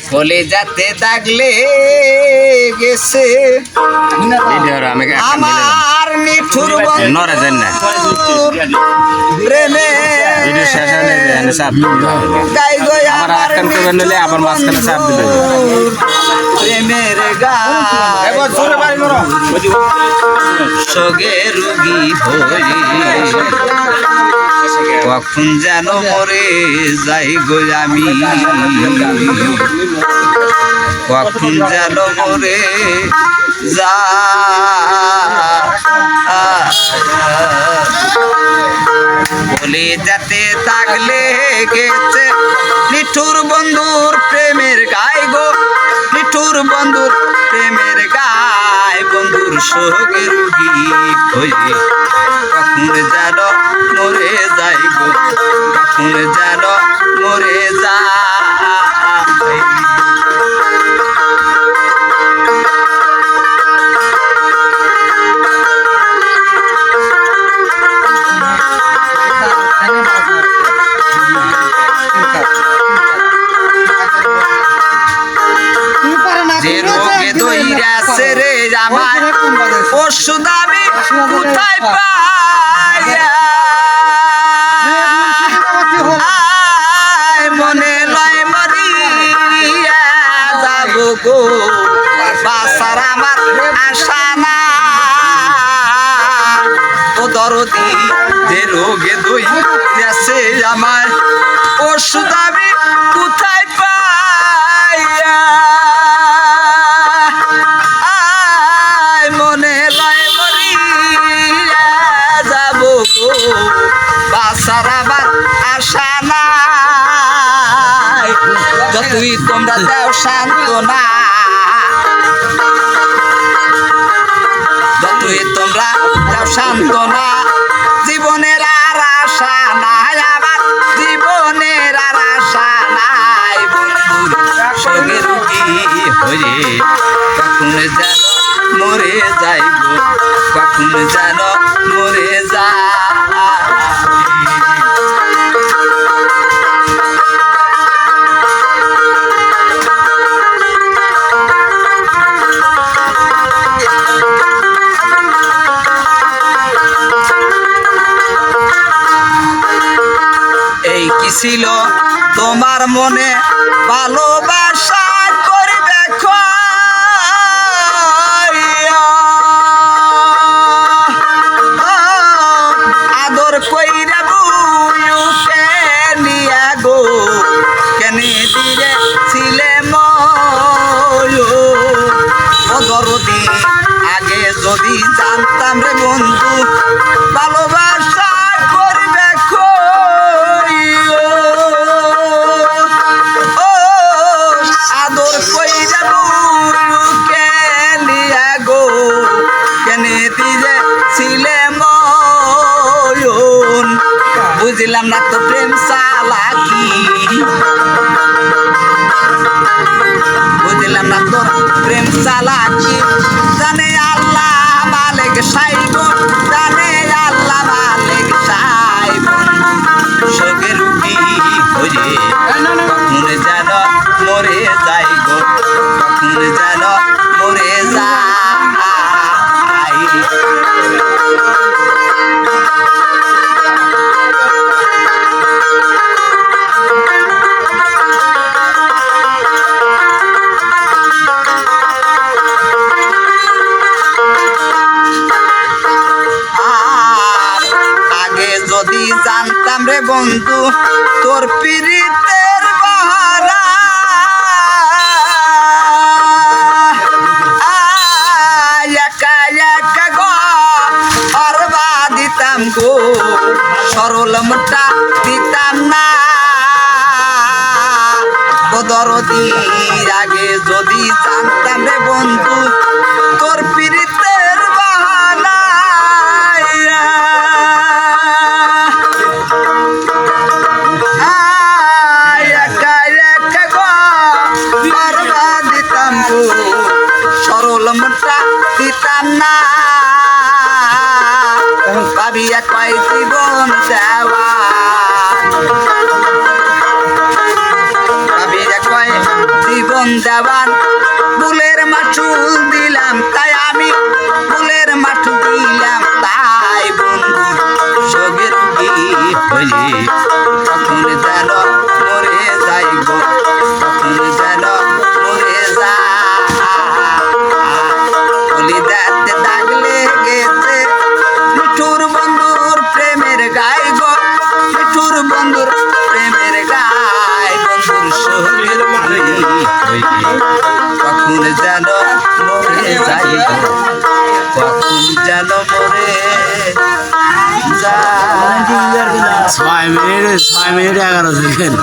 কলেজাতে দাগলে গেছে আমার নিঠুর প্রেমে প্রেমের সগে রুগী হয়ে কখন যেন মরে যাই গো আমি কখন যেন মরে যা বলে যাতে থাকলে গেছে নিঠুর বন্ধুর প্রেমের গায় গো নিঠুর বন্ধুর প্রেমের গায় বন্ধুর সঙ্গে রুগী হয়ে কখন যেন মরে যাই গো কখন যেন মরে যা যে রোগে দইরাছে রে আমার ওষুধ আমি কোথায় পাই মনে লয় মরিয়া যাব গো বাসার আমার আশা না ও দরদি যে রোগে দইরাছে আমার ওষুধ আমি কোথায় পাই বাসার আবার আশা নাই যতই তোমরা দাও সান্ত্বনা যতই তোমরা দাও সান্ত্বনা জীবনের আর আশা নাই আবার জীবনের আর আশা নাই বন্ধুর সঙ্গে রুগী হয়ে কখন যেন মরে যাইব কখন যেন মরে যা এই কি ছিল তোমার মনে ভালোবাসা করবে আদর কইরা বুকে নিয়া গো কেনে দিলে ছিলে মরদি আগে যদি জানতাম রে বন্ধু ভালোবাসা করবে আদর কইরা বুকে নিয়া গো কেনে দিলে ছিলে বুঝলাম না তো প্রেম চালাকি বুঝলাম না তো প্রেম চালাকি জানে আল্লাহ মালিক সাইব জানে আল্লাহ মালিক সাইব সঙ্গে রুগী হয়ে কখন যেন মরে যাই গো কখন যেন মরে যায় যদি জানতাম রে বন্ধু তোর পীড়িতের বাহারা একা একা গো অরবা দিতাম গো সরল মোটা দিতাম না দরদির আগে যদি জানতাম রে বন্ধু তোর পীড়িতের বাহানা সরল মোটা দিতাম না ভাবিয়া কয় জীবন দেওয়া ভাবিয়া কয় জীবন দেওয়ান ফুলের মাঠুল দিলাম তাই আমি ফুলের মাঠু দিলাম তাই বন্ধু সগের কি হইলি কখন যেন মরে যাই গো কখন যেন মরে যা বলি দেখতে দাগ লেগেছে মিঠুর বন্ধুর প্রেমের গাই গো মিঠুর বন্ধুর প্রেমের গাই বন্ধুর সগের কখন যেন মরে যাই গো কখন যেন মরে যায় 6 মিনিট 11 সেকেন্ড